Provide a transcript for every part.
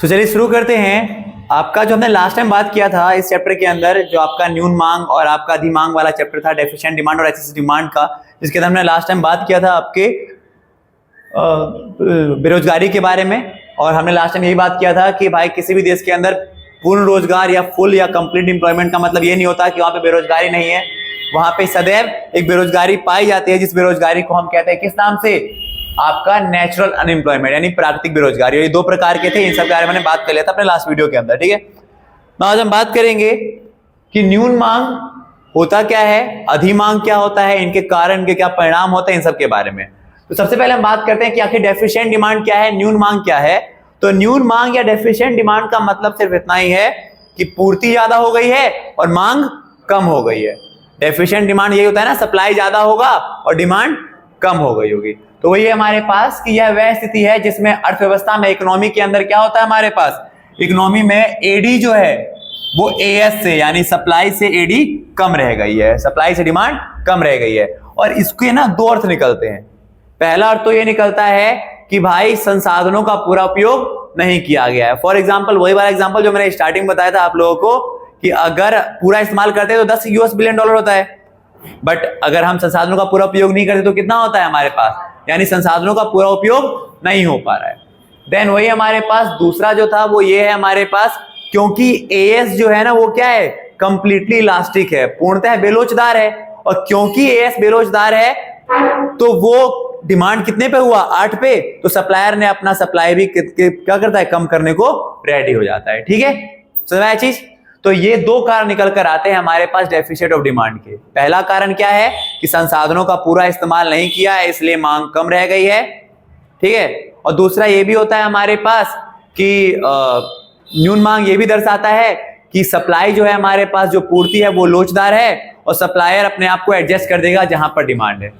चलिए शुरू करते हैं। आपका जो हमने लास्ट टाइम बात किया था इस चैप्टर के अंदर, जो आपका न्यून मांग और आपका अधिमांग वाला चैप्टर था, डेफिशिएंट डिमांड और एक्सेसिव डिमांड का, जिसके अंदर हमने लास्ट टाइम बात किया था आपके बेरोजगारी के बारे में। और हमने लास्ट टाइम यही बात किया था कि भाई किसी भी देश के अंदर पूर्ण रोजगार या फुल या कंप्लीट एम्प्लॉयमेंट का मतलब ये नहीं होता कि वहां पे बेरोजगारी नहीं है। वहां पे सदैव एक बेरोजगारी पाई जाती है, जिस बेरोजगारी को हम कहते हैं किस नाम से, आपका नेचुरल अनएम्प्लॉयमेंट यानी प्राकृतिक बेरोजगारी। ये दो प्रकार के थे, इन सब के बारे में मैंने बात कर लिया था अपने लास्ट वीडियो के अंदर, ठीक है। तो आज हम बात करेंगे कि न्यून मांग होता क्या है, अधिमांग क्या होता है, इनके कारण के क्या परिणाम होते हैं, इन सब के बारे में। तो सबसे पहले हम बात करते हैं कि आखिर डेफिशिएंट डिमांड क्या है, न्यून मांग क्या है। तो न्यून मांग या डेफिशिएंट डिमांड का मतलब सिर्फ इतना ही है कि पूर्ति ज्यादा हो गई है और मांग कम हो गई है। डेफिशिएंट डिमांड यही होता है ना, सप्लाई ज्यादा होगा और डिमांड कम हो गई होगी। तो वही हमारे पास कि यह वह स्थिति है जिसमें अर्थव्यवस्था में, इकोनॉमी के अंदर क्या होता है हमारे पास, इकोनॉमी में एडी जो है वो एएस से यानी सप्लाई से एडी कम रह गई है, सप्लाई से डिमांड कम रह गई है। और इसके ना दो अर्थ निकलते हैं। पहला अर्थ तो ये निकलता है कि भाई संसाधनों का पूरा उपयोग नहीं किया गया है। फॉर एग्जाम्पल, वही वाला एग्जाम्पल जो मैंने स्टार्टिंग बताया था आप लोगों को कि अगर पूरा इस्तेमाल करते तो $10 बिलियन होता है, बट अगर हम संसाधनों का पूरा उपयोग नहीं करते तो कितना होता है हमारे पास, यानी संसाधनों का पूरा उपयोग नहीं हो पा रहा है। देन वही हमारे पास दूसरा जो था वो ये है हमारे पास, क्योंकि एएस जो है ना वो क्या है, कंप्लीटली इलास्टिक है, पूर्णतः बेलोचदार है। और क्योंकि एएस बेलोचदार है तो वो डिमांड कितने पे हुआ, 8 पे, तो सप्लायर ने अपना सप्लाई भी क्या करता है, कम करने को रेडी हो जाता है, ठीक है। समझ चीज। तो ये दो कारण निकल कर आते हैं हमारे पास डेफिशिएट ऑफ डिमांड के। पहला कारण क्या है कि संसाधनों का पूरा इस्तेमाल नहीं किया है इसलिए मांग कम रह गई है, ठीक है। और दूसरा ये भी होता है हमारे पास कि न्यून मांग ये भी दर्शाता है कि सप्लाई जो है हमारे पास, जो पूर्ति है वो लोचदार है और सप्लायर अपने आप को एडजस्ट कर देगा जहां पर डिमांड है।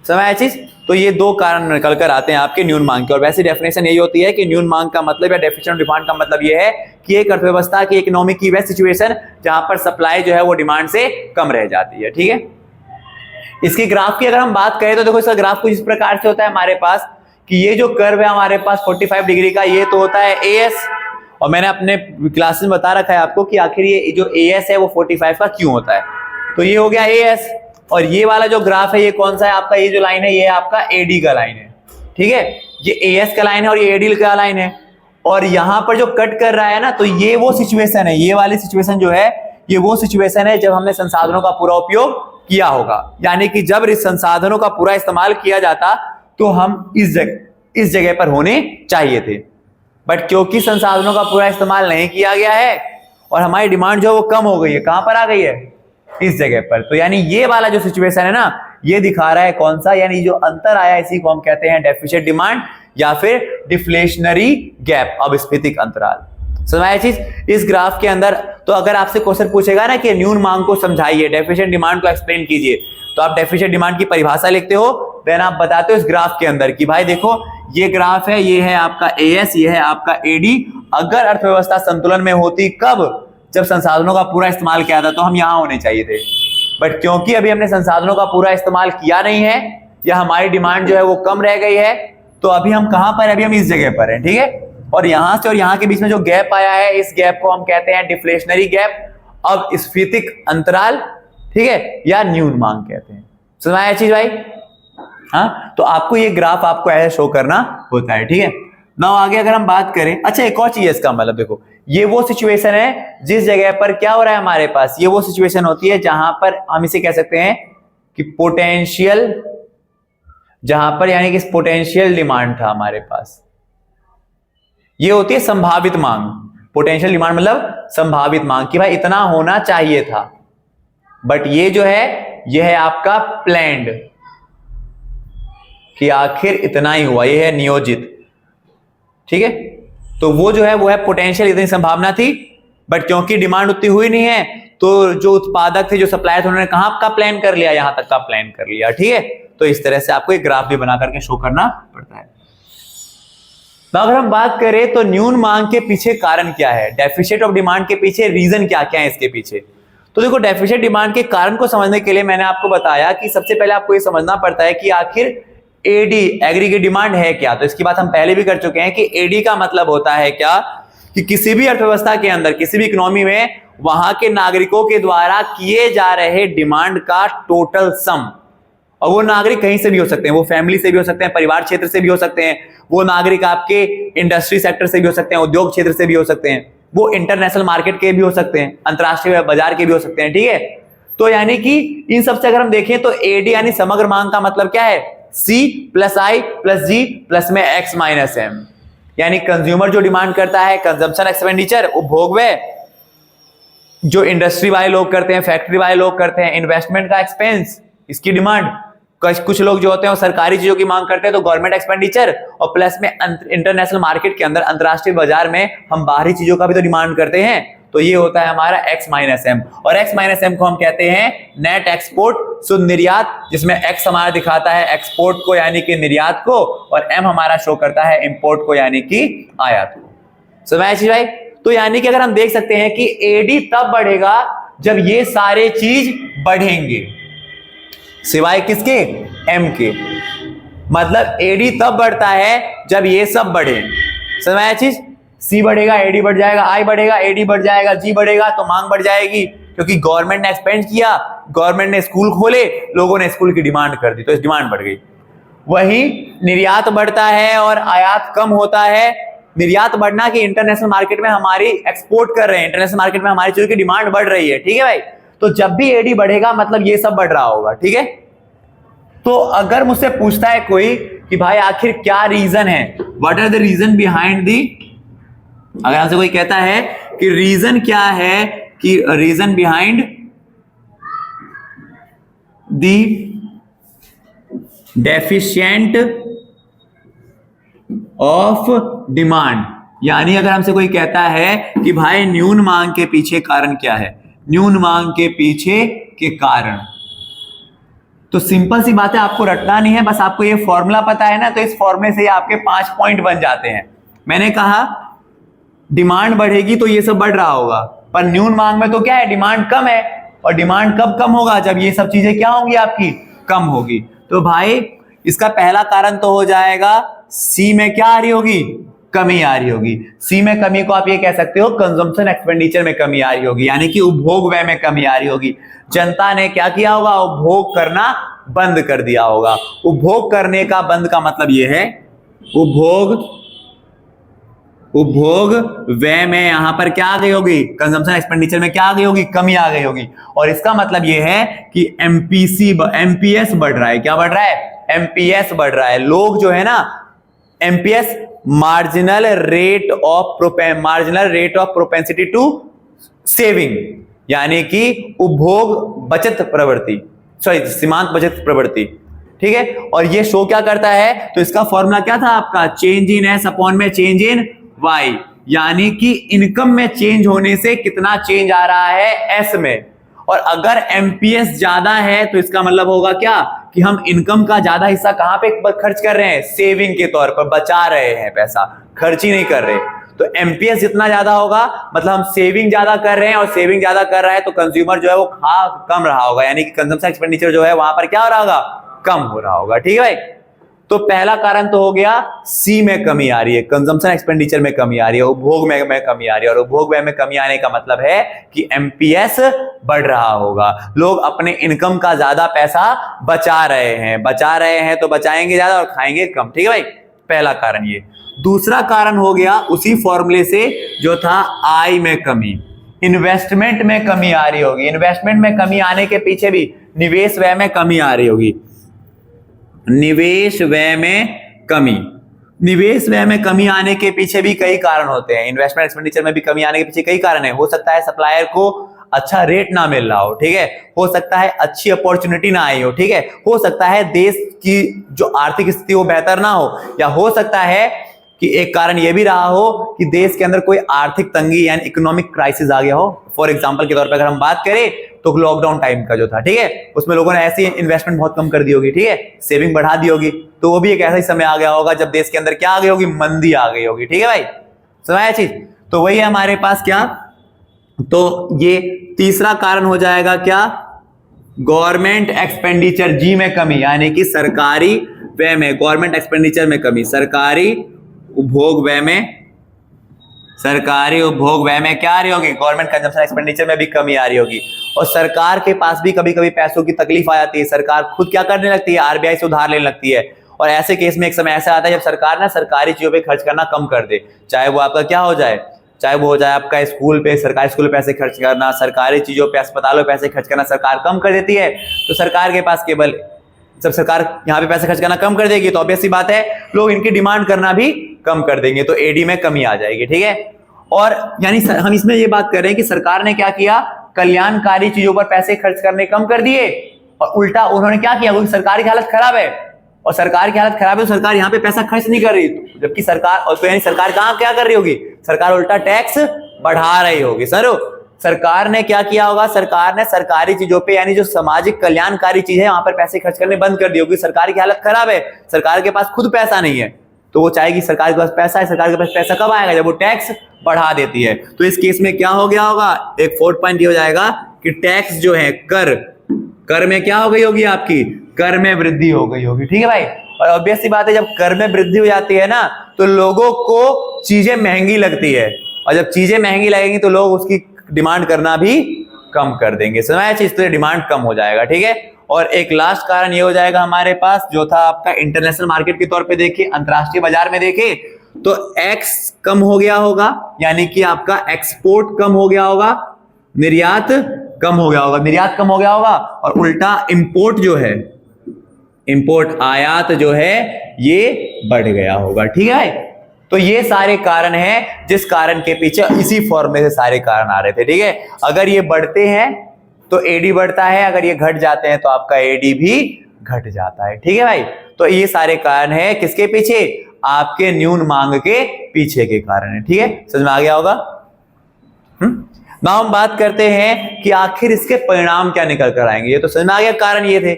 समझ चीज। तो ये दो कारण निकल कर आते हैं आपके न्यून मांग के। और वैसे डेफिनेशन यही होती है कि न्यून मांग का मतलब या डेफिशिएंट डिमांड का मतलब ये है कि एक अर्थव्यवस्था की, इकोनॉमी की वह सिचुएशन जहां पर सप्लाई जो है वो डिमांड से कम रह जाती है, ठीक है। इसकी ग्राफ की अगर हम बात करें तो देखो इसका ग्राफ कुछ इस प्रकार से होता है हमारे पास कि ये जो कर्व है हमारे पास 45 डिग्री का, ये तो होता है एएस। और मैंने अपने क्लासेस में बता रखा है आपको कि आखिर ये जो एएस है वो 45 का क्यों होता है। तो ये हो गया एएस। और ये वाला जो ग्राफ है ये कौन सा है आपका, ये जो लाइन है ये आपका एडी का लाइन है, ठीक है। ये एएस का लाइन है और ये एडी का लाइन है। और यहां पर जो कट कर रहा है ना, तो ये वो सिचुएशन है, ये वाली सिचुएशन जो है ये वो सिचुएशन है जब हमने संसाधनों का पूरा उपयोग किया होगा। यानी कि जब इस संसाधनों का पूरा इस्तेमाल किया जाता तो हम इस जगह पर होने चाहिए थे। बट क्योंकि संसाधनों का पूरा इस्तेमाल नहीं किया गया है और हमारी डिमांड जो है वो कम हो गई है, कहां पर आ गई है, इस जगह पर। तो यानी ये वाला जो सिचुएशन है ना, ये दिखा रहा है कौन सा, यानी जो अंतर आया इसी को हम कहते हैं डेफिशिएंट डिमांड या फिर डिफ्लेशनरी गैप, अपस्फीतिक अंतराल। समझ चीज। इस ग्राफ के अंदर तो अगर आपसे क्वेश्चन पूछेगा ना कि न्यून मांग को समझाइए, डेफिशिएंट डिमांड को एक्सप्लेन कीजिए, तो आप डेफिशिएंट डिमांड की परिभाषा लिखते हो, देन आप बताते हो इस ग्राफ के अंदर कि भाई देखो ये ग्राफ है, ये है आपका एएस, ये है आपका एडी। अगर अर्थव्यवस्था संतुलन में होती कब, जब संसाधनों का पूरा इस्तेमाल किया था, तो हम यहां होने चाहिए थे। बट क्योंकि अभी हमने संसाधनों का पूरा इस्तेमाल किया नहीं है या हमारी डिमांड जो है वो कम रह गई है, तो अभी हम कहां पर, अभी हम इस जगह पर हैं, ठीक है। और यहां से और यहां के बीच में जो गैप आया है, इस गैप को हम कहते हैं डिफ्लेशनरी गैप, अपस्फीतिक अंतराल, ठीक है, या न्यून मांग कहते हैं। समझ आया चीज भाई। हाँ, तो आपको ये ग्राफ आपको ऐसे शो करना होता है, ठीक है। नाउ आगे अगर हम बात करें, अच्छा एक और चीज है इसका मतलब, देखो ये वो सिचुएशन है जिस जगह पर क्या हो रहा है हमारे पास, ये वो सिचुएशन होती है जहां पर हम इसे कह सकते हैं कि पोटेंशियल, जहां पर यानी कि पोटेंशियल डिमांड था हमारे पास, ये होती है संभावित मांग। पोटेंशियल डिमांड मतलब संभावित मांग कि भाई इतना होना चाहिए था, बट ये जो है ये है आपका प्लान्ड कि आखिर इतना ही हुआ, ये है नियोजित, ठीक है। तो वो जो है वो है पोटेंशियल, इतनी संभावना थी, बट क्योंकि डिमांड उतनी हुई नहीं है तो जो उत्पादक थे, जो सप्लायर थे, उन्होंने कहां का प्लान कर लिया, यहां तक का प्लान कर लिया, ठीक है। तो इस तरह से आपको एक ग्राफ भी बना करके शो करना पड़ता है। तो अगर हम बात करें तो न्यून मांग के पीछे कारण क्या है, डेफिशिएट ऑफ डिमांड के पीछे रीजन क्या क्या है इसके पीछे। तो देखो डेफिशिएट डिमांड के कारण को समझने के लिए मैंने आपको बताया कि सबसे पहले आपको ये समझना पड़ता है कि आखिर एडी एग्रीगेट डिमांड है क्या। तो इसकी बात हम पहले भी कर चुके हैं कि एडी का मतलब होता है क्या, कि किसी भी अर्थव्यवस्था के अंदर, किसी भी इकोनॉमी में वहां के नागरिकों के द्वारा किए जा रहे डिमांड का टोटल सम, और वो नागरिक कहीं से भी हो सकते हैं, वो फैमिली से भी हो सकते हैं, परिवार क्षेत्र से भी हो सकते हैं, वो नागरिक आपके इंडस्ट्री सेक्टर से भी हो सकते हैं, उद्योग क्षेत्र से भी हो सकते हैं, वो इंटरनेशनल मार्केट के भी हो सकते हैं, अंतरराष्ट्रीय बाजार के भी हो सकते हैं, ठीक है। तो यानी कि इन सबसे अगर हम देखें तो एडी यानी समग्र मांग का मतलब क्या है, सी प्लस आई प्लस जी प्लस में एक्स माइनस एम, यानी कंज्यूमर जो डिमांड करता है, कंजम्पशन एक्सपेंडिचर, उपभोग व्यय, जो इंडस्ट्री वाले लोग करते हैं, फैक्ट्री वाले लोग करते हैं, इन्वेस्टमेंट का एक्सपेंस, इसकी डिमांड, कुछ लोग जो होते हैं वो सरकारी चीजों की मांग करते हैं तो गवर्नमेंट एक्सपेंडिचर, और प्लस में इंटरनेशनल मार्केट के अंदर, अंतरराष्ट्रीय बाजार में हम बाहरी चीजों का भी तो डिमांड करते हैं, तो ये होता है हमारा x माइनस एम, और x माइनस एम को हम कहते हैं नेट एक्सपोर्ट, शुद्ध निर्यात, जिसमें x हमारा दिखाता है एक्सपोर्ट को यानी कि निर्यात को, और m हमारा शो करता है इंपोर्ट को यानी कि आयात को। समझ भाई? तो यानी कि अगर हम देख सकते हैं कि एडी तब बढ़ेगा जब ये सारे चीज बढ़ेंगे, सिवाय किसके, m के, मतलब एडी तब बढ़ता है जब ये सब बढ़े। समझ चीज, सी बढ़ेगा एडी बढ़ जाएगा, आई बढ़ेगा एडी बढ़ जाएगा, जी बढ़ेगा तो मांग बढ़ जाएगी, क्योंकि गवर्नमेंट ने एक्सपेंड किया, गवर्नमेंट ने स्कूल खोले, लोगों ने स्कूल की डिमांड कर दी तो डिमांड बढ़ गई। वही निर्यात बढ़ता है और आयात कम होता है। निर्यात बढ़ना कि इंटरनेशनल मार्केट में हमारी एक्सपोर्ट कर रहे हैं, इंटरनेशनल मार्केट में हमारी चीजों की डिमांड बढ़ रही है, ठीक है भाई। तो जब भी एडी बढ़ेगा मतलब ये सब बढ़ रहा होगा, ठीक है। तो अगर मुझसे पूछता है कोई कि भाई आखिर क्या रीजन है, what are the reason behind the, अगर हमसे कोई कहता है कि रीजन क्या है, कि reason behind the deficient of demand, यानी अगर हमसे कोई कहता है कि भाई न्यून मांग के पीछे कारण क्या है, न्यून मांग के पीछे के कारण, तो सिंपल सी बात है, आपको रटना नहीं है, बस आपको ये फॉर्मूला पता है ना, तो इस फॉर्मूले से आपके 5 पॉइंट बन जाते हैं। मैंने कहा डिमांड बढ़ेगी तो ये सब बढ़ रहा होगा, पर न्यून मांग में तो क्या है, डिमांड कम है, और डिमांड कब कम होगा, जब ये सब चीजें क्या होंगी आपकी, कम होगी। तो भाई इसका पहला कारण तो हो जाएगा सी में क्या आ रही होगी, कमी आ रही होगी। सी में कमी को आप ये कह सकते हो कंजम्पशन एक्सपेंडिचर में कमी आ रही होगी, यानी कि उपभोग व्यय में कमी आ रही होगी। जनता ने क्या किया होगा, उपभोग करना बंद कर दिया होगा। उपभोग करने का बंद का मतलब ये है, उपभोग व्यय में यहां पर क्या आ गई होगी, कंजम्पशन एक्सपेंडिचर में क्या आ गई होगी, कमी आ गई होगी। और इसका मतलब ये है कि एमपीएस बढ़ रहा है। क्या बढ़ रहा है, एमपीएस बढ़ रहा है। लोग जो है ना, MPS marginal rate of propensity to saving, यानी कि उपभोग बचत प्रवृत्ति, सीमांत बचत प्रवृत्ति, ठीक है। और ये शो क्या करता है, तो इसका फॉर्मूला क्या था आपका, चेंज इन एस अपॉन में चेंज इन वाई, यानी कि इनकम में चेंज होने से कितना चेंज आ रहा है एस में। और अगर एमपीएस ज्यादा है तो इसका मतलब होगा क्या, कि हम इनकम का ज्यादा हिस्सा कहां पे खर्च कर रहे हैं, सेविंग के तौर पर बचा रहे हैं, पैसा खर्च ही नहीं कर रहे। तो एमपीएस जितना ज्यादा होगा मतलब हम सेविंग ज्यादा कर रहे हैं, और सेविंग ज्यादा कर रहा है तो कंज्यूमर जो है वो खा कम रहा होगा, यानी कि कंजम्पशन एक्सपेंडिचर जो है वहां पर क्या हो रहा होगा, कम हो रहा होगा, ठीक है भाई। तो पहला कारण तो हो गया सी में कमी आ रही है, कंजम्पशन एक्सपेंडिचर में कमी आ रही है, उपभोग में कमी आ रही है, और उपभोग व्यय में कमी आने का मतलब है कि एमपीएस बढ़ रहा होगा। लोग अपने इनकम का ज्यादा पैसा बचा रहे हैं तो बचाएंगे ज्यादा और खाएंगे कम, ठीक है भाई। पहला कारण ये। दूसरा कारण हो गया उसी फॉर्मूले से जो था आई में कमी, इन्वेस्टमेंट में कमी आ रही होगी। इन्वेस्टमेंट में कमी आने के पीछे भी निवेश व्यय में कमी आ रही होगी, निवेश व्यय में कमी। निवेश व्यय में कमी आने के पीछे भी कई कारण होते हैं, इन्वेस्टमेंट एक्सपेंडिचर में भी कमी आने के पीछे कई कारण है। हो सकता है सप्लायर को अच्छा रेट ना मिल रहा हो, ठीक है, हो सकता है अच्छी अपॉर्चुनिटी ना आई हो, ठीक है, हो सकता है देश की जो आर्थिक स्थिति वो बेहतर ना हो, या हो सकता है कि एक कारण यह भी रहा हो कि देश के अंदर कोई आर्थिक तंगी यानी इकोनॉमिक क्राइसिस आ गया हो। फॉर एग्जांपल के तौर पर अगर हम बात करें तो लॉकडाउन टाइम का जो था, ठीक है, उसमें लोगों ने ऐसी इन्वेस्टमेंट बहुत कम कर दी होगी, ठीक है, सेविंग बढ़ा दी होगी, तो वो भी एक ऐसा ही समय आ गया होगा जब देश के अंदर क्या आ गई होगी, मंदी आ गई होगी, ठीक है भाई। समझ चीज, तो वही है हमारे पास क्या, तो ये तीसरा कारण हो जाएगा क्या, गवर्नमेंट एक्सपेंडिचर जी में कमी, यानी कि सरकारी व्यय में, गवर्नमेंट एक्सपेंडिचर में कमी, सरकारी उपभोग व्यय में सरकारी उपभोग व्यय में क्या आ रही होगी, गवर्नमेंट कंजम्पशन एक्सपेंडिचर में भी कमी आ रही होगी। और सरकार के पास भी कभी कभी पैसों की तकलीफ आ जाती है, सरकार खुद क्या करने लगती है, आरबीआई से उधार लेने लगती है। और ऐसे केस में एक समय ऐसा आता है जब सरकार ना सरकारी चीजों पे खर्च करना कम कर दे, चाहे वो आपका क्या हो जाए, चाहे वो हो जाए आपका स्कूल पे, सरकारी स्कूल पे पैसे खर्च करना, सरकारी चीजों पे, अस्पतालों पे पैसे खर्च करना सरकार कम कर देती है। तो सरकार के पास केवल, जब सरकार यहाँ पे पैसे खर्च करना कम कर देगी तो ऑब्वियस सी बात है लोग इनकी डिमांड करना भी कम कर देंगे, तो एडी में कमी आ जाएगी। ठीक है, और यानी हम इसमें ये बात कर रहे हैं कि सरकार ने क्या किया, कल्याणकारी चीजों पर पैसे खर्च करने कम कर दिए, और उल्टा उन्होंने क्या किया, क्योंकि सरकार की हालत खराब है और सरकार की हालत खराब है तो सरकार यहाँ पे पैसा खर्च नहीं कर रही, जबकि सरकार, और तो यानी सरकार कहाँ क्या कर रही होगी, सरकार उल्टा टैक्स बढ़ा रही होगी। सर सरकार ने क्या किया होगा, सरकार ने सरकारी चीजों पे यानी जो सामाजिक कल्याणकारी चीज है वहां पर पैसे खर्च करने बंद कर दी होगी। सरकार की हालत खराब है, सरकार के पास खुद पैसा नहीं है, तो वो चाहेगी सरकार के पास पैसा है, सरकार के पास पैसा कब आएगा, जब वो टैक्स बढ़ा देती है। तो इस केस में क्या हो गया होगा, एक 4th पॉइंट ये हो जाएगा कि टैक्स जो है, कर में क्या हो गई होगी, आपकी कर में वृद्धि हो गई होगी। ठीक है भाई, और ऑब्वियस सी बात है जब कर में वृद्धि हो जाती है ना तो लोगों को चीजें महंगी लगती है, और जब चीजें महंगी लगेंगी तो लोग उसकी डिमांड करना भी कम कर देंगे, समझ चीज, तो डिमांड कम हो जाएगा। ठीक है, और एक लास्ट कारण ये हो जाएगा हमारे पास जो था आपका इंटरनेशनल मार्केट के तौर पे देखे, अंतरराष्ट्रीय बाजार में देखे तो एक्स कम हो गया होगा, यानी कि आपका एक्सपोर्ट कम हो गया होगा, निर्यात कम हो गया होगा, निर्यात कम हो गया होगा, और उल्टा इंपोर्ट जो है, इंपोर्ट आयात जो है ये बढ़ गया होगा। ठीक है, तो ये सारे कारण हैं जिस कारण के पीछे इसी फॉर्मूले से सारे कारण आ रहे थे। ठीक है, अगर ये बढ़ते हैं तो एडी बढ़ता है, अगर ये घट जाते हैं तो आपका एडी भी घट जाता है। ठीक है भाई, तो ये सारे कारण हैं किसके पीछे, आपके न्यून मांग के पीछे के कारण है। ठीक है, समझ में आ गया होगा। ना हम बात करते हैं कि आखिर इसके परिणाम क्या निकल कर आएंगे, ये तो समझ में आ गया, कारण ये थे।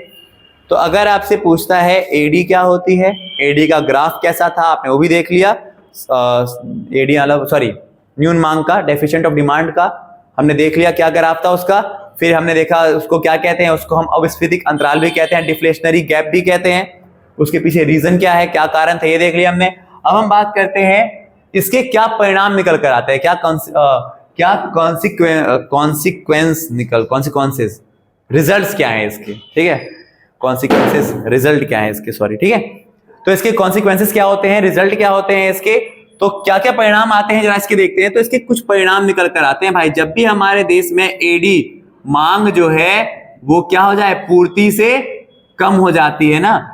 तो अगर आपसे पूछता है एडी क्या होती है, एडी का ग्राफ कैसा था आपने वो भी देख लिया, एडी सॉरी न्यून मांग का, डेफिशिएंट ऑफ डिमांड का हमने देख लिया क्या ग्राफ था उसका, फिर हमने देखा उसको क्या कहते हैं, उसको हम अविस्फीतिक अंतराल भी कहते हैं, डिफ्लेशनरी गैप भी कहते हैं, उसके पीछे रीजन क्या है, क्या कारण थे, ये देख लिया हमने। अब हम बात करते हैं इसके क्या परिणाम निकल कर आते हैं, क्या कॉन्सिक्वेंसेस, रिजल्ट्स क्या है इसके। ठीक है, कॉन्सिक्वेंसेस, रिजल्ट क्या है इसके, सॉरी। ठीक है, तो इसके कॉन्सिक्वेंसेस क्या होते हैं, रिजल्ट क्या होते हैं इसके, तो क्या क्या परिणाम आते हैं जरा इसके देखते हैं। तो इसके कुछ परिणाम निकल कर आते हैं भाई, जब भी हमारे देश में एडी मांग जो है वो क्या हो जाए, पूर्ति से कम हो जाती है ना,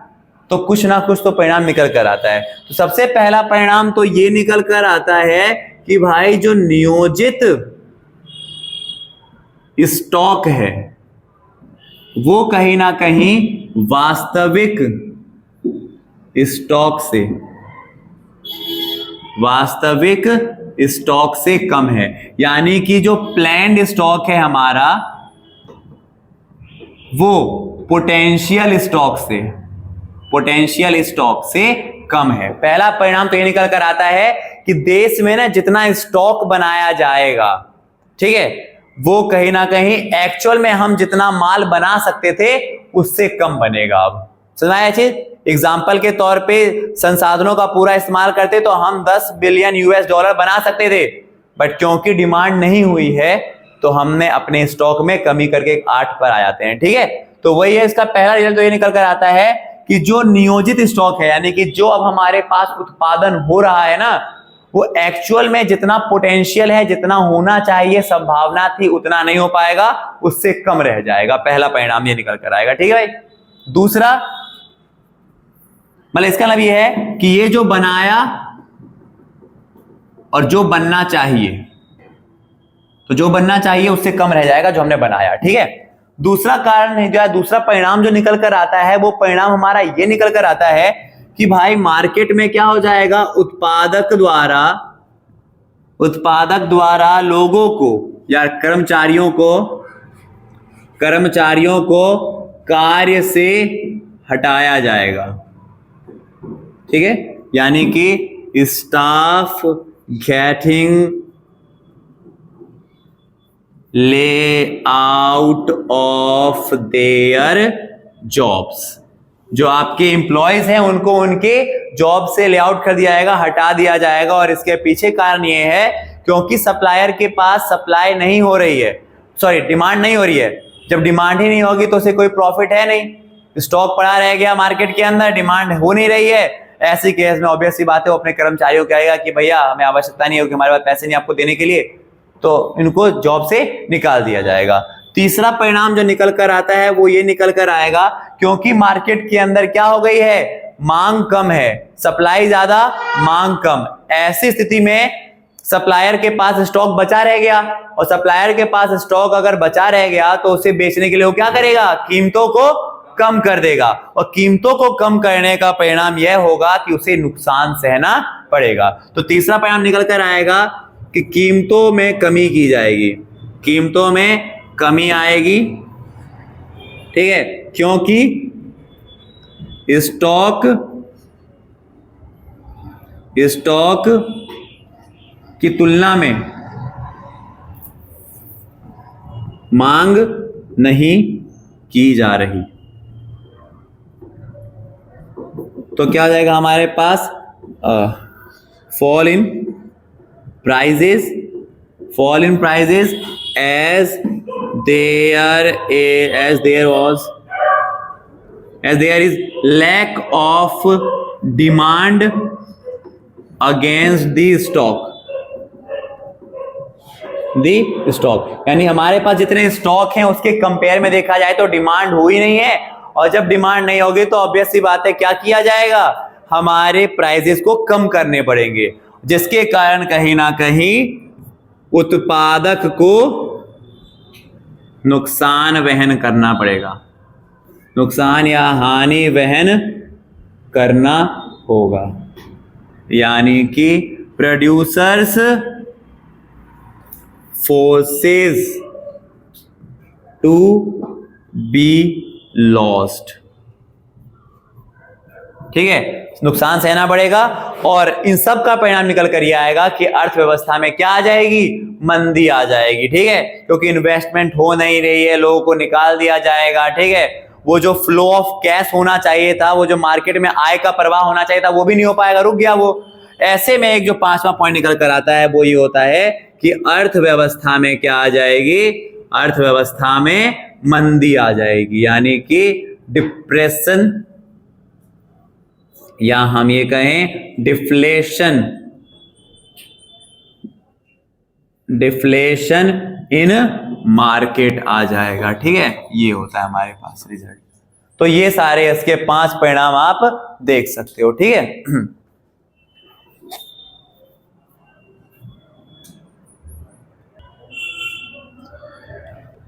तो कुछ ना कुछ तो परिणाम निकल कर आता है। तो सबसे पहला परिणाम तो ये निकल कर आता है कि भाई जो नियोजित स्टॉक है वो कहीं ना कहीं वास्तविक स्टॉक से कम है, यानी कि जो प्लान्ड स्टॉक है हमारा वो पोटेंशियल स्टॉक से कम है। पहला परिणाम तो ये निकल कर आता है कि देश में ना जितना स्टॉक बनाया जाएगा, ठीक है, वो कहीं ना कहीं एक्चुअल में हम जितना माल बना सकते थे उससे कम बनेगा। अब सुनाया चीज, एग्जाम्पल के तौर पे संसाधनों का पूरा इस्तेमाल करते तो हम 10 बिलियन यूएस डॉलर बना सकते थे, बट क्योंकि डिमांड नहीं हुई है तो हमने अपने स्टॉक में कमी करके 8 पर आ जाते हैं। ठीक है, तो वही है इसका पहला रिजल्ट, तो ये निकल कर आता है कि जो नियोजित स्टॉक है, यानी कि जो अब हमारे पास उत्पादन हो रहा है ना, वो एक्चुअल में जितना पोटेंशियल है, जितना होना चाहिए, संभावना थी, उतना नहीं हो पाएगा, उससे कम रह जाएगा। पहला परिणाम ये निकल कर आएगा। ठीक है भाई, दूसरा मतलब इसका मतलब ये है कि ये जो बनाया और जो बनना चाहिए, तो जो बनना चाहिए उससे कम रह जाएगा जो हमने बनाया। ठीक है, दूसरा कारण है जो है, दूसरा परिणाम जो निकल कर आता है वो परिणाम हमारा ये निकल कर आता है कि भाई मार्केट में क्या हो जाएगा, उत्पादक द्वारा लोगों को या कर्मचारियों को कार्य से हटाया जाएगा। ठीक है, यानी कि स्टाफ गेटिंग ले आउट ऑफ देयर जॉब्स, जो आपके एम्प्लॉयज हैं उनको उनके जॉब से ले आउट कर दिया जाएगा, हटा दिया जाएगा। और इसके पीछे कारण ये है क्योंकि सप्लायर के पास सप्लाई नहीं हो रही है, सॉरी डिमांड नहीं हो रही है। जब डिमांड ही नहीं होगी तो उसे कोई प्रॉफिट है नहीं, स्टॉक पड़ा रह गया मार्केट के अंदर, डिमांड हो नहीं रही है। ऐसी केस में ऑब्वियस सी बात है वो अपने कर्मचारियों को कहेगा कि भैया हमें आवश्यकता नहीं होगी, हमारे पास पैसे नहीं आपको देने के लिए, तो इनको जॉब से निकाल दिया जाएगा। तीसरा परिणाम जो निकल कर आता है वो ये निकल कर आएगा, क्योंकि मार्केट के अंदर क्या हो गई है, मांग कम है, सप्लाई ज्यादा मांग कम। ऐसी स्थिति में सप्लायर के पास स्टॉक बचा रह गया, और सप्लायर के पास स्टॉक अगर बचा रह गया तो उसे बेचने के लिए वो क्या करेगा, कीमतों को कम कर देगा, और कीमतों को कम करने का परिणाम यह होगा कि उसे नुकसान सहना पड़ेगा। तो तीसरा परिणाम निकल कर आएगा कि कीमतों में कमी की जाएगी, कीमतों में कमी आएगी, ठीक है, क्योंकि स्टॉक की तुलना में मांग नहीं की जा रही। तो क्या आ जाएगा हमारे पास, fall in prices as there is lack of demand against the stock, यानी हमारे पास जितने स्टॉक हैं उसके कंपेयर में देखा जाए तो डिमांड हुई नहीं है, और जब डिमांड नहीं होगी तो ऑब्वियस सी बात है क्या किया जाएगा, हमारे प्राइजेस को कम करने पड़ेंगे, जिसके कारण कहीं ना कहीं उत्पादक को नुकसान वहन करना पड़ेगा, नुकसान या हानि वहन करना होगा। यानी कि producers forces to be lost, ठीक है, नुकसान सहना पड़ेगा। और इन सब का परिणाम निकल कर यह आएगा कि अर्थव्यवस्था में क्या आ जाएगी, मंदी आ जाएगी, ठीक है, क्योंकि इन्वेस्टमेंट हो नहीं रही है, लोगों को निकाल दिया जाएगा, ठीक है, वो जो फ्लो ऑफ कैश होना चाहिए था, वो जो मार्केट में आय का प्रवाह होना चाहिए था वो भी नहीं हो पाएगा, रुक गया वो। ऐसे में एक जो पांचवा पॉइंट निकल कर आता है वो ये होता है कि अर्थव्यवस्था में क्या आ जाएगी, अर्थव्यवस्था में मंदी आ जाएगी, यानी कि डिप्रेशन, या हम ये कहें डिफ्लेशन इन मार्केट आ जाएगा, ठीक है, ये होता है हमारे पास रिजल्ट। तो ये सारे इसके 5 परिणाम आप देख सकते हो, ठीक है।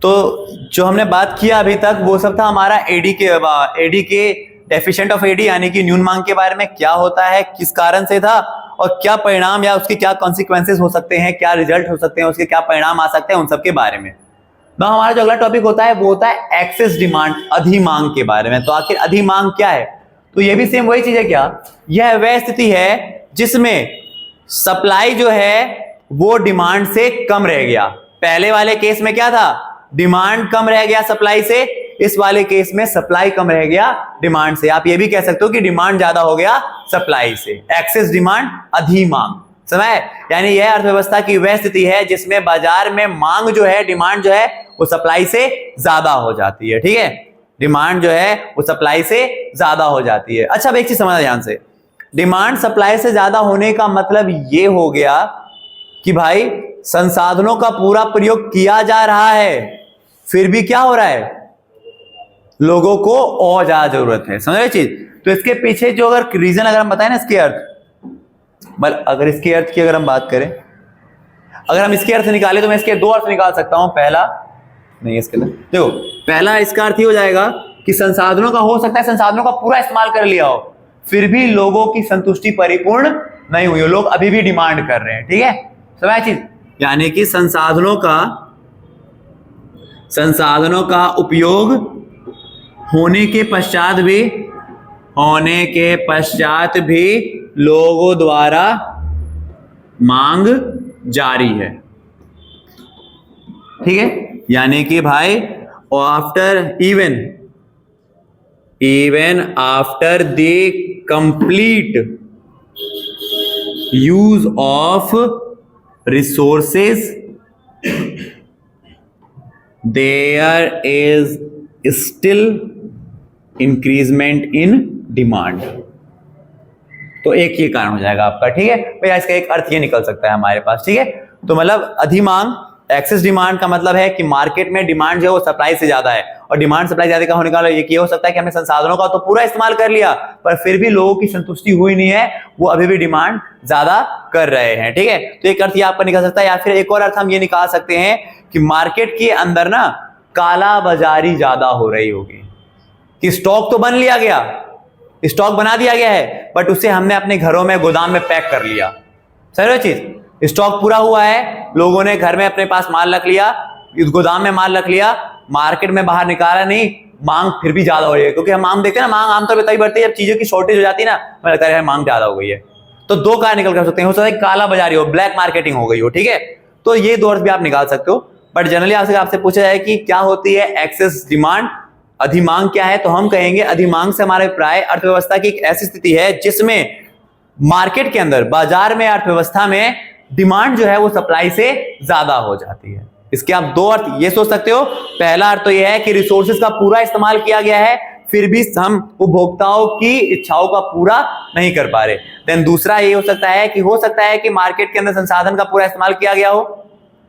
तो जो हमने बात किया अभी तक वो सब था हमारा एडी के डेफिशिएंट ऑफ एडी यानी कि न्यून मांग के बारे में, क्या होता है, किस कारण से था, और क्या परिणाम या उसके क्या कॉन्सिक्वेंसेस हो सकते हैं, क्या रिजल्ट हो सकते हैं, उसके क्या परिणाम आ सकते हैं, उन सब के बारे में। तो हमारा जो अगला टॉपिक होता है वो होता है एक्सेस डिमांड, अधिमांग के बारे में। तो आखिर अधिमांग क्या है, तो ये भी सेम वही चीज है क्या, यह वह स्थिति है जिसमें सप्लाई जो है वो डिमांड से कम रह गया। पहले वाले केस में क्या था, डिमांड कम रह गया सप्लाई से, इस वाले केस में सप्लाई कम रह गया डिमांड से। आप ये भी कह सकते हो कि डिमांड ज्यादा हो गया सप्लाई से, एक्सेस डिमांड अधिमांग, समझ, यानी यह अर्थव्यवस्था की वह स्थिति है जिसमें बाजार में मांग जो है, डिमांड जो है वो सप्लाई से ज्यादा हो जाती है, ठीक है, डिमांड जो है वो सप्लाई से ज्यादा हो जाती है। अच्छा अब एक चीज समझना ध्यान से, डिमांड सप्लाई से ज्यादा होने का मतलब ये हो गया कि भाई संसाधनों का पूरा प्रयोग किया जा रहा है, फिर भी क्या हो रहा है, लोगों को और ज्यादा जरूरत है, समझ रहे चीज। तो इसके पीछे जो अगर रीजन अगर हम बताएं ना इसके अर्थ, मतलब अगर इसके अर्थ की अगर हम बात करें, अगर हम इसके अर्थ निकाले तो मैं इसके 2 अर्थ निकाल सकता हूं। पहला नहीं, इसके देखो, पहला इसका अर्थ ही हो जाएगा कि संसाधनों का हो सकता है संसाधनों का पूरा इस्तेमाल कर लिया हो, फिर भी लोगों की संतुष्टि परिपूर्ण नहीं हुई हो, लोग अभी भी डिमांड कर रहे हैं, ठीक है, समझ चीज, यानी कि संसाधनों का उपयोग होने के पश्चात भी लोगों द्वारा मांग जारी है, ठीक है, यानी कि भाई after even after the complete use of resources there is still increasement in demand। तो एक ये कारण हो जाएगा आपका, ठीक है भैया। इसका एक अर्थ ये निकल सकता है हमारे पास, ठीक है। तो मतलब अधिमांग, एक्सेस डिमांड का मतलब है कि मार्केट में डिमांड जो है वो सप्लाई से ज्यादा है, और डिमांड सप्लाई ज्यादा का होने का ये हो सकता है कि हमने संसाधनों का तो पूरा इस्तेमाल कर लिया पर फिर भी लोगों की संतुष्टि हुई नहीं है, वो अभी भी डिमांड ज्यादा कर रहे हैं, ठीक है। तो एक अर्थ ये आपका निकल सकता है, या फिर एक और अर्थ हम ये निकाल सकते हैं कि मार्केट के अंदर ना काला बाजारी ज्यादा हो रही होगी, कि स्टॉक तो बन लिया गया, स्टॉक बना दिया गया है, बट उसे हमने अपने घरों में गोदाम में पैक कर लिया। सही चीज, स्टॉक पूरा हुआ है, लोगों ने घर में अपने पास माल रख लिया, गोदाम में माल रख लिया, मार्केट में बाहर निकाला नहीं, मांग फिर भी ज्यादा हो रही है। क्योंकि हम मांग देखते हैं ना, मांग आमतौर पर तभी बढ़ती है जब चीजों की शॉर्टेज हो जाती है ना, मुझे लगता है मांग ज्यादा हो गई है। तो दो कारण निकल कर सकते हैं, हो सकता है काला बाजारी हो, ब्लैक मार्केटिंग हो गई हो, ठीक है। तो ये दो अर्थ भी आप निकाल सकते हो। बट जनरली आपसे पूछा जाए कि क्या होती है एक्सेस डिमांड, अधिमांग क्या है, तो हम कहेंगे अधिमांग से हमारा अभिप्राय अर्थव्यवस्था की एक ऐसी स्थिति है जिसमें मार्केट के अंदर, बाजार में, अर्थव्यवस्था में डिमांड जो है वो सप्लाई से ज्यादा हो जाती है। इसके आप दो अर्थ ये सोच सकते हो। पहला अर्थ तो यह है कि रिसोर्सेज का पूरा इस्तेमाल किया गया है, फिर भी हम उपभोक्ताओं की इच्छाओं का पूरा नहीं कर पा रहे। देन दूसरा ये हो सकता है कि मार्केट के अंदर संसाधन का पूरा इस्तेमाल किया गया हो,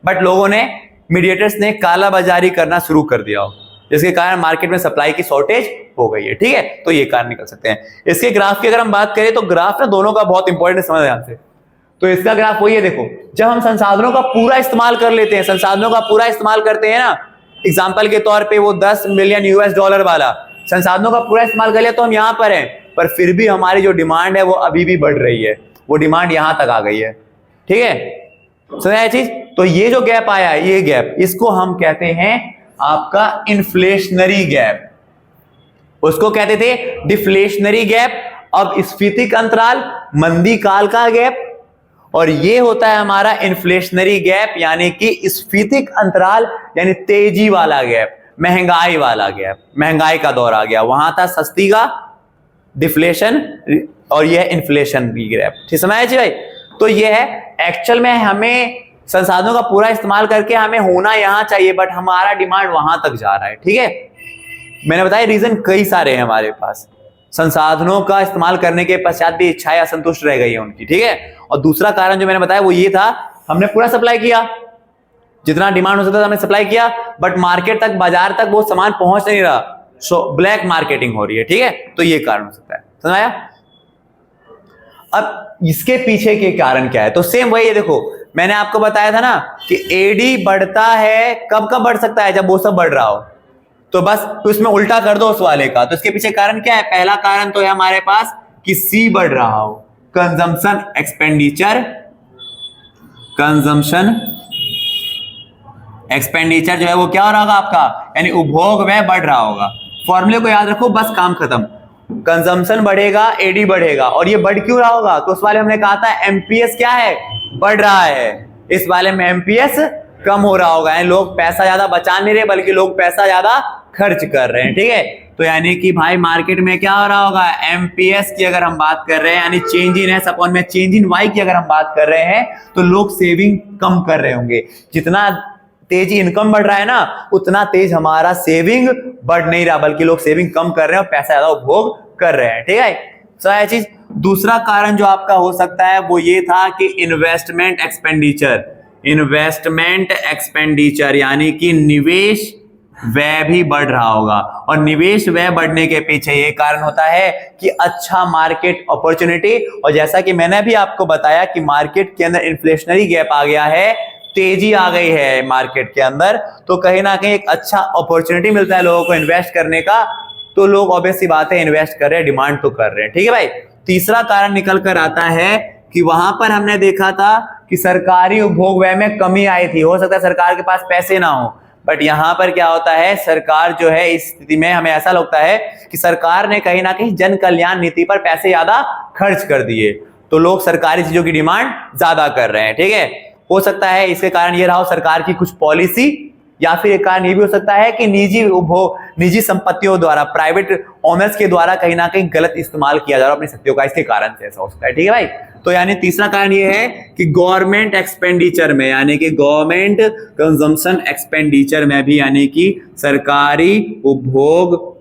बट लोगों ने, मीडिएटर्स ने काला बाजारी करना शुरू कर दिया हो, जिसके कारण मार्केट में सप्लाई की शॉर्टेज हो गई है, ठीक है। तो ये कारण निकल सकते हैं। इसके ग्राफ की अगर हम बात करें तो ग्राफ ना दोनों का बहुत इंपॉर्टेंट समझ ध्यान से। तो इसका ग्राफ वही है, देखो, जब हम संसाधनों का पूरा इस्तेमाल कर लेते हैं, संसाधनों का पूरा इस्तेमाल करते हैं ना, एग्जांपल के तौर पे वो 10 मिलियन यूएस डॉलर वाला संसाधनों का पूरा इस्तेमाल कर लिया, तो हम यहां पर हैं, पर फिर भी हमारी जो डिमांड है वो अभी भी बढ़ रही है, वो डिमांड यहां तक आ गई है, ठीक है। समझ आया चीज। तो ये जो गैप आया है, ये गैप, इसको हम कहते हैं आपका इन्फ्लेशनरी गैप। उसको कहते थे डिफ्लेशनरी गैप, अब स्फीतिक अंतराल, मंदी काल का गैप, और ये होता है हमारा इन्फ्लेशनरी गैप, यानी कि स्फीतिक अंतराल, यानी तेजी वाला गैप, महंगाई वाला गैप। महंगाई का दौर आ गया, वहां था सस्ती का डिफ्लेशन, और यह इन्फ्लेशन की गैप, ठीक समझ आया जी भाई। तो यह है एक्चुअल में हमें संसाधनों का पूरा इस्तेमाल करके हमें होना यहां चाहिए, बट हमारा डिमांड वहां तक जा रहा है, ठीक है। मैंने बताया रीजन कई सारे हैं हमारे पास, संसाधनों का इस्तेमाल करने के पश्चात भी इच्छाएं असंतुष्ट रह गई है उनकी, ठीक है। और दूसरा कारण जो मैंने बताया वो ये था, हमने पूरा सप्लाई किया, जितना डिमांड हो सकता था हमने सप्लाई किया, बट मार्केट तक, बाजार तक वो सामान पहुंच नहीं रहा, सो ब्लैक मार्केटिंग हो रही है, ठीक है। तो ये कारण हो सकता है, समझ आया। अब इसके पीछे के कारण क्या है, तो सेम वही है। देखो मैंने आपको बताया था ना कि एडी बढ़ता है, कब कब बढ़ सकता है, जब वो सब बढ़ रहा हो। तो बस तो इसमें उल्टा कर दो उस वाले का। तो इसके पीछे कारण क्या है, पहला कारण तो है हमारे पास कि सी बढ़ रहा हो, कंजम्पशन एक्सपेंडिचर, कंजम्पशन एक्सपेंडिचर जो है वो क्या हो रहा होगा आपका, यानी उपभोग व्यय बढ़ रहा होगा। फॉर्मूले को याद रखो, बस काम खत्म। कंजम्पशन बढ़ेगा, एडी बढ़ेगा, और ये बढ़ क्यों रहा होगा, तो उस वाले हमने कहा था एमपीएस क्या है, बढ़ रहा है। इस वाले में एमपीएस कम हो रहा होगा, यानी लोग पैसा ज्यादा बचा नहीं रहे, बल्कि लोग पैसा ज्यादा खर्च कर रहे हैं, ठीक है। तो यानी कि भाई मार्केट में क्या हो रहा होगा, एमपीएस की अगर हम बात कर रहे हैं, यानी चेंज इन एस अपॉन में चेंज इन वाई की अगर हम बात कर रहे हैं, तो लोग सेविंग कम कर रहे होंगे। जितना तेजी इनकम बढ़ रहा है ना, उतना तेज हमारा सेविंग बढ़ नहीं रहा, बल्कि लोग सेविंग कम कर रहे हैं और पैसा ज्यादा उपभोग कर रहे हैं, ठीक है। सही चीज। दूसरा कारण जो आपका हो सकता है वो ये था कि इन्वेस्टमेंट एक्सपेंडिचर, इन्वेस्टमेंट एक्सपेंडिचर यानी कि निवेश व्यय भी बढ़ रहा होगा, और निवेश व्यय बढ़ने के पीछे ये कारण होता है कि अच्छा मार्केट अपॉर्चुनिटी, और जैसा कि मैंने भी आपको बताया कि मार्केट के अंदर इन्फ्लेशनरी गैप आ गया है, तेजी आ गई है मार्केट के अंदर, तो कहीं ना कहीं एक अच्छा अपॉर्चुनिटी मिलता है लोगों को इन्वेस्ट करने का, तो लोग ऑब्वियस सी बात है इन्वेस्ट कर रहे हैं, डिमांड तो कर रहे हैं, ठीक है भाई। तीसरा कारण निकल कर आता है कि वहां पर हमने देखा था कि सरकारी उपभोग व्यय में कमी आई थी। हो सकता है सरकार के पास पैसे ना हो, बट यहां पर क्या होता है, सरकार जो है इस स्थिति में हमें ऐसा लगता है कि सरकार ने कहीं ना कहीं जन कल्याण नीति पर पैसे ज्यादा खर्च कर दिए, तो लोग सरकारी चीजों की डिमांड ज्यादा कर रहे हैं, ठीक है। हो सकता है इसके कारण ये रहा हो सरकार की कुछ पॉलिसी, या फिर एक कारण ये भी हो सकता है कि निजी संपत्तियों द्वारा, प्राइवेट ओनर्स के द्वारा कहीं ना कहीं गलत इस्तेमाल किया जा रहा है अपनी शक्तियों का, इसके कारण से ऐसा हो सकता है। ठीक है भाई, तो यानी तीसरा कारण ये है कि गवर्नमेंट एक्सपेंडिचर में, यानी कि गवर्नमेंट कंजम्पशन एक्सपेंडिचर में भी, यानी कि सरकारी उपभोग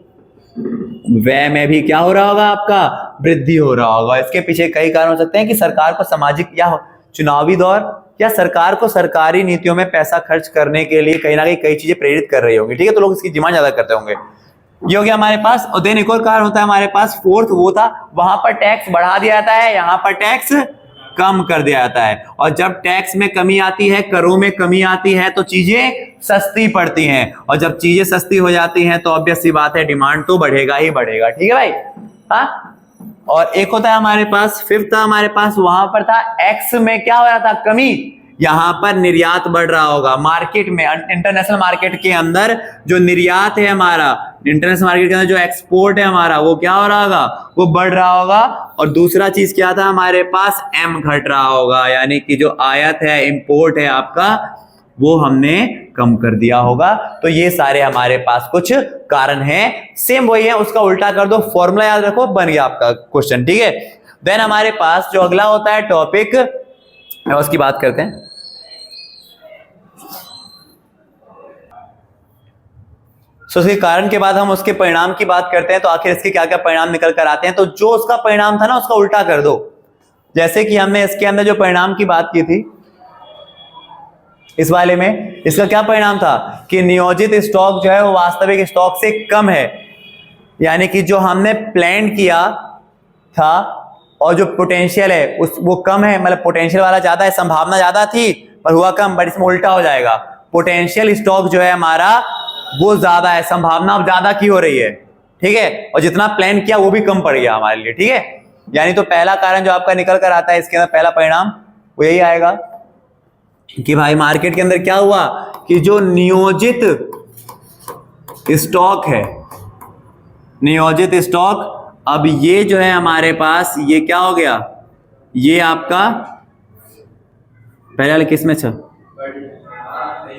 व्यय में भी क्या हो रहा होगा, आपका वृद्धि हो रहा होगा। इसके पीछे कई कारण हो सकते हैं कि सरकार को सामाजिक या चुनावी दौर, या सरकार को सरकारी नीतियों में पैसा खर्च करने के लिए कहीं ना कहीं कई चीजें प्रेरित कर रही होंगी। ठीक है, तो लोग इसकी डिमांड ज्यादा करते होंगे। ये हो गया हमारे पास। और देन एक और कारण होता है हमारे पास, फोर्थ, वो था वहां पर टैक्स बढ़ा दिया जाता है, यहां पर टैक्स कम कर दिया जाता है। और जब टैक्स में कमी आती है, करों में कमी आती है, तो चीजें सस्ती पड़ती हैं, और जब चीजें सस्ती हो जाती हैं तो ऑब्वियस सी बात है डिमांड तो बढ़ेगा ही बढ़ेगा। ठीक है भाई, हाँ। और एक होता है हमारे पास, फिफ्थ था हमारे पास, वहां पर था एक्स में क्या हो रहा था, कमी, यहां पर निर्यात बढ़ रहा होगा। मार्केट में, इंटरनेशनल मार्केट के अंदर जो निर्यात है हमारा, इंटरनेशनल मार्केट के अंदर जो एक्सपोर्ट है हमारा, वो क्या हो रहा होगा, वो बढ़ रहा होगा। और दूसरा चीज क्या था हमारे पास, एम घट रहा होगा, यानी कि जो आयात है, इंपोर्ट है आपका, वो हमने कम कर दिया होगा। तो ये सारे हमारे पास कुछ कारण हैं। सेम वही है, उसका उल्टा कर दो, फॉर्मूला याद रखो, बन गया आपका क्वेश्चन। ठीक है, देन हमारे पास जो अगला होता है टॉपिक, उसकी बात करते हैं। तो इसके कारण के बाद हम उसके परिणाम की बात करते हैं। तो आखिर इसके क्या क्या परिणाम निकल कर आते हैं। तो जो उसका परिणाम था ना, उसका उल्टा कर दो। जैसे कि हमने इसके अंदर जो परिणाम की बात की थी, इस वाले में इसका क्या परिणाम था कि नियोजित स्टॉक जो है वो वास्तविक स्टॉक से कम है, यानी कि जो हमने प्लान किया था और जो पोटेंशियल है वो कम है, मतलब पोटेंशियल वाला ज्यादा है, संभावना ज्यादा थी पर हुआ कम। बट इसमें उल्टा हो जाएगा, पोटेंशियल स्टॉक जो है हमारा वो ज्यादा है, संभावना अब ज्यादा की हो रही है। ठीक है, और जितना प्लान किया वो भी कम पड़ गया हमारे लिए। ठीक है, यानी तो पहला कारण जो आपका निकल कर आता है इसके अंदर, पहला परिणाम वो यही आएगा कि भाई मार्केट के अंदर क्या हुआ कि जो नियोजित स्टॉक है, नियोजित स्टॉक, अब ये जो है हमारे पास, ये क्या हो गया, ये आपका पहले वाले किस में था,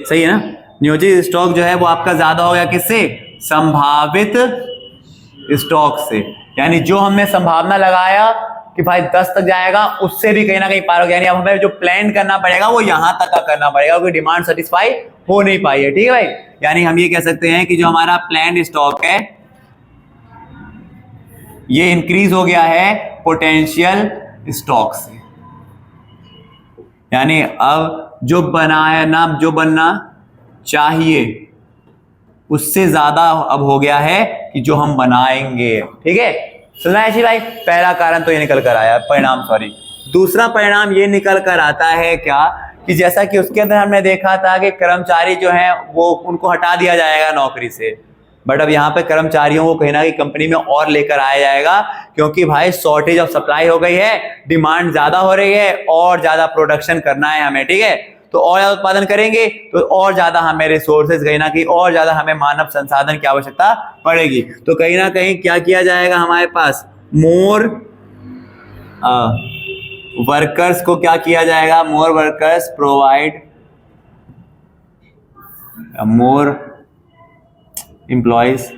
सही है ना। नियोजित स्टॉक जो है वो आपका ज्यादा हो गया किससे, संभावित स्टॉक से। यानी जो हमने संभावना लगाया कि भाई 10 तक जाएगा, उससे भी कहीं ना कहीं पार हो गया। यानी अब हमें जो प्लान करना पड़ेगा वो यहां तक का करना पड़ेगा, क्योंकि डिमांड सेटिस्फाई हो नहीं पाई है। ठीक है भाई, यानी हम ये कह सकते हैं कि जो हमारा प्लान स्टॉक है ये इंक्रीज हो गया है पोटेंशियल स्टॉक से। यानी अब जो बनाया ना, जो बनना चाहिए उससे ज्यादा अब हो गया है कि जो हम बनाएंगे। ठीक है, सुना है जी भाई। पहला कारण तो ये निकल कर आया, परिणाम सॉरी। दूसरा परिणाम ये निकल कर आता है क्या कि जैसा कि उसके अंदर हमने देखा था कि कर्मचारी जो हैं वो उनको हटा दिया जाएगा नौकरी से, बट अब यहाँ पे कर्मचारियों को कहीं ना कहीं कंपनी में और लेकर आया जाएगा, क्योंकि भाई शॉर्टेज ऑफ सप्लाई हो गई है, डिमांड ज्यादा हो रही है और ज्यादा प्रोडक्शन करना है हमें। ठीक है, तो और ज्यादा उत्पादन करेंगे तो और ज्यादा हमें रिसोर्सेज, कहीं ना कहीं और ज्यादा हमें मानव संसाधन की आवश्यकता पड़ेगी। तो कहीं ना कहीं क्या किया जाएगा हमारे पास, मोर वर्कर्स को क्या किया जाएगा, मोर वर्कर्स प्रोवाइड, मोर एम्प्लॉयज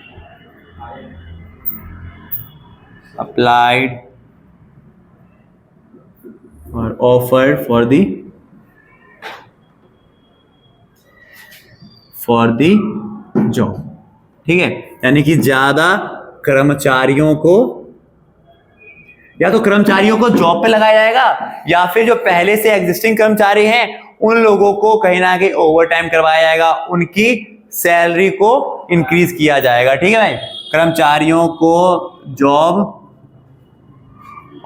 अप्लाइड और ऑफर्ड फॉर दी जॉब। ठीक है, यानी कि ज्यादा कर्मचारियों को, या तो कर्मचारियों को जॉब पे लगाया जाएगा, या फिर जो पहले से एग्जिस्टिंग कर्मचारी हैं उन लोगों को कहीं ना कहीं ओवर टाइम करवाया जाएगा, उनकी सैलरी को इंक्रीज किया जाएगा। ठीक है भाई, कर्मचारियों को जॉब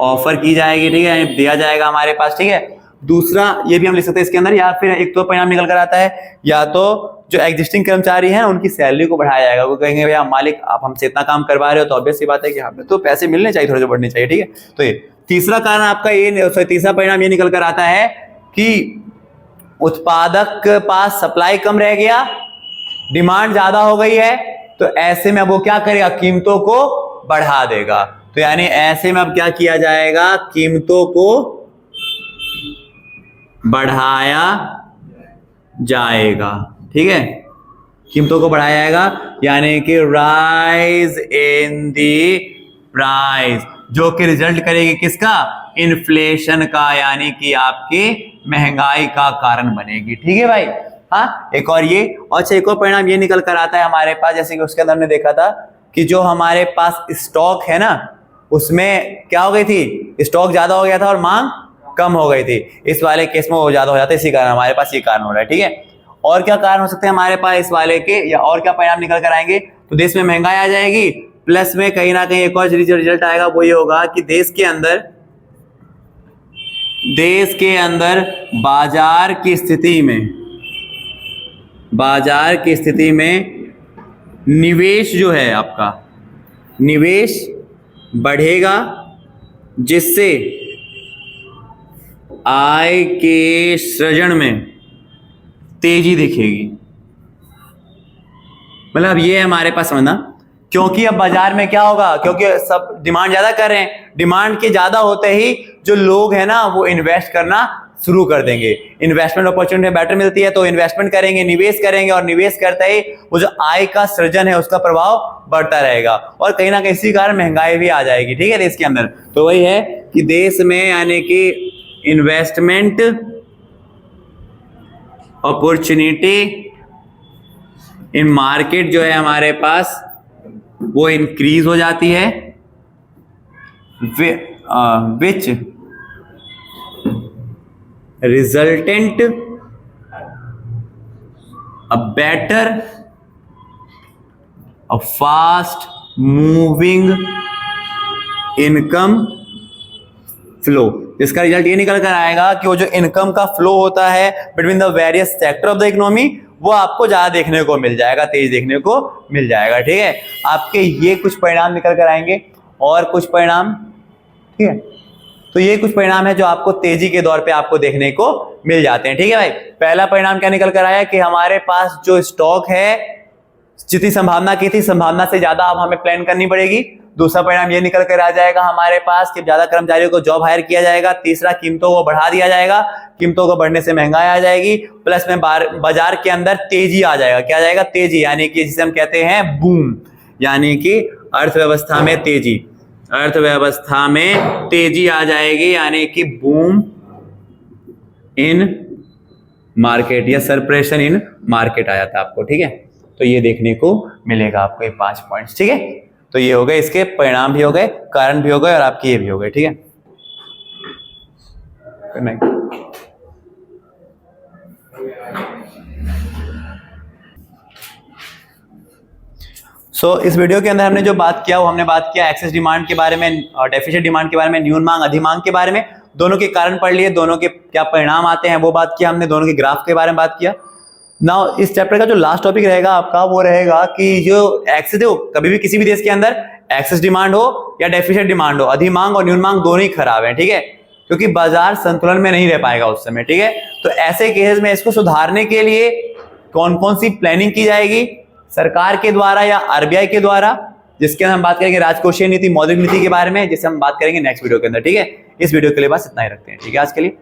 ऑफर की जाएगी। ठीक है, दिया जाएगा हमारे पास। ठीक है, दूसरा ये भी हम लिख सकते हैं इसके अंदर, या फिर एक तो परिणाम निकल कर आता है, या तो जो एग्जिस्टिंग कर्मचारी हैं उनकी सैलरी को बढ़ाया जाएगा। वो कहेंगे भैया मालिक आप हमसे इतना काम करवा रहे हो, तो ऑब्वियस सी बात है कि हमें तो पैसे मिलने चाहिए, थोड़े जो बढ़ने चाहिए। ठीक है, तो ये तीसरा कारण आपका ये, तीसरा परिणाम ये निकल कर आता है कि उत्पादक के पास सप्लाई कम रह गया, डिमांड ज्यादा हो गई है, तो ऐसे में अब वो क्या करेगा, कीमतों को बढ़ा देगा। तो यानी ऐसे में अब क्या किया जाएगा, कीमतों को बढ़ाया जाएगा। ठीक है, कीमतों को बढ़ाया जाएगा, यानी कि राइज इन दी प्राइस, जो कि रिजल्ट करेगी किसका? इन्फ्लेशन का, यानी कि आपकी महंगाई का कारण बनेगी। ठीक है भाई। हाँ, एक और ये, अच्छा एक और परिणाम ये निकल कर आता है हमारे पास, जैसे कि उसके अंदर हमने देखा था कि जो हमारे पास स्टॉक है ना, उसमें क्या हो गई थी? स्टॉक ज्यादा हो गया था और मांग कम हो गई थी। इस वाले केस में वो ज्यादा हो जाता है, इसी कारण हमारे पास ये कारण हो रहा है। ठीक है, और क्या कारण हो सकते हैं हमारे पास इस वाले के, या और क्या परिणाम निकल कर आएंगे? तो देश में महंगाई आ जाएगी, प्लस में कहीं ना कहीं एक और रिजल्ट आएगा, वो ये होगा कि देश के अंदर बाजार की स्थिति में निवेश जो है आपका, निवेश बढ़ेगा, जिससे आय के सृजन में तेजी दिखेगी। मतलब ये है हमारे पास समझना, क्योंकि अब बाजार में क्या होगा, क्योंकि सब डिमांड ज्यादा कर रहे हैं, डिमांड के ज्यादा होते ही जो लोग हैं ना वो इन्वेस्ट करना शुरू कर देंगे, इन्वेस्टमेंट अपॉर्चुनिटी बेटर मिलती है तो इन्वेस्टमेंट करेंगे, निवेश करेंगे, और निवेश करते ही वो जो आय का सृजन है उसका प्रभाव बढ़ता रहेगा, और कहीं ना कहीं इसी कारण महंगाई भी आ जाएगी। ठीक है, देश के अंदर तो वही है कि देश में यानी कि इन्वेस्टमेंट अपॉर्चुनिटी इन मार्केट जो है हमारे पास वो इंक्रीज हो जाती है, which resultant a better a fast moving income flow. इसका रिजल्ट ये निकल कर आएगा कि वो जो इनकम का फ्लो होता है between the various sector of the economy, वो आपको ज्यादा देखने को मिल जाएगा, तेज देखने को मिल जाएगा। ठीक है, आपके ये कुछ परिणाम निकल कर आएंगे, और कुछ परिणाम। ठीक है, तो ये कुछ परिणाम है जो आपको तेजी के दौर पे आपको देखने को मिल जाते हैं। ठीक है भाई, पहला परिणाम क्या निकल कर आया कि हमारे पास जो स्टॉक है, जितनी संभावना की थी संभावना से ज्यादा अब हमें प्लान करनी पड़ेगी। दूसरा परिणाम ये निकल कर आ जाएगा हमारे पास कि ज्यादा कर्मचारियों को जॉब हायर किया जाएगा। तीसरा, कीमतों को बढ़ा दिया जाएगा, कीमतों को बढ़ने से महंगाई आ जाएगी, प्लस में बाजार के अंदर तेजी आ जाएगा। क्या आ जाएगा? तेजी, यानी कि जिसे हम कहते हैं बूम, यानी कि अर्थव्यवस्था में तेजी, अर्थव्यवस्था में तेजी आ जाएगी, यानी कि बूम इन मार्केट या सरप्रेशन इन मार्केट आ जाता है आपको। ठीक है, तो ये देखने को मिलेगा आपको ये 5 पॉइंट्स। ठीक है, तो ये हो गए, इसके परिणाम भी हो गए, कारण भी हो गए, और आपके ये भी हो गए। ठीक है, इस वीडियो के अंदर हमने जो बात किया वो हमने बात किया एक्सेस डिमांड के बारे में और डेफिसिट डिमांड के बारे में, न्यून मांग अधिमांग के बारे में, दोनों के कारण पढ़ लिए, दोनों के क्या परिणाम आते हैं वो बात किया हमने, दोनों के ग्राफ के बारे में बात किया। नाउ इस चैप्टर का जो लास्ट टॉपिक रहेगा आपका वो रहेगा कि जो एक्सेस हो, कभी भी किसी भी देश के अंदर एक्सेस डिमांड हो या डेफिसिट डिमांड हो, अधिमांग और न्यून मांग दोनों ही खराब है। ठीक है, क्योंकि बाजार संतुलन में नहीं रह पाएगा उस समय। ठीक है, तो ऐसे केसेस में इसको सुधारने के लिए कौन कौन सी प्लानिंग की जाएगी सरकार के द्वारा या आरबीआई के द्वारा, जिसके अंदर हम बात करेंगे राजकोषीय नीति, मौद्रिक नीति के बारे में, जिसे हम बात करेंगे नेक्स्ट वीडियो के अंदर। ठीक है, इस वीडियो के लिए बस इतना ही रखते हैं। ठीक है, आज के लिए।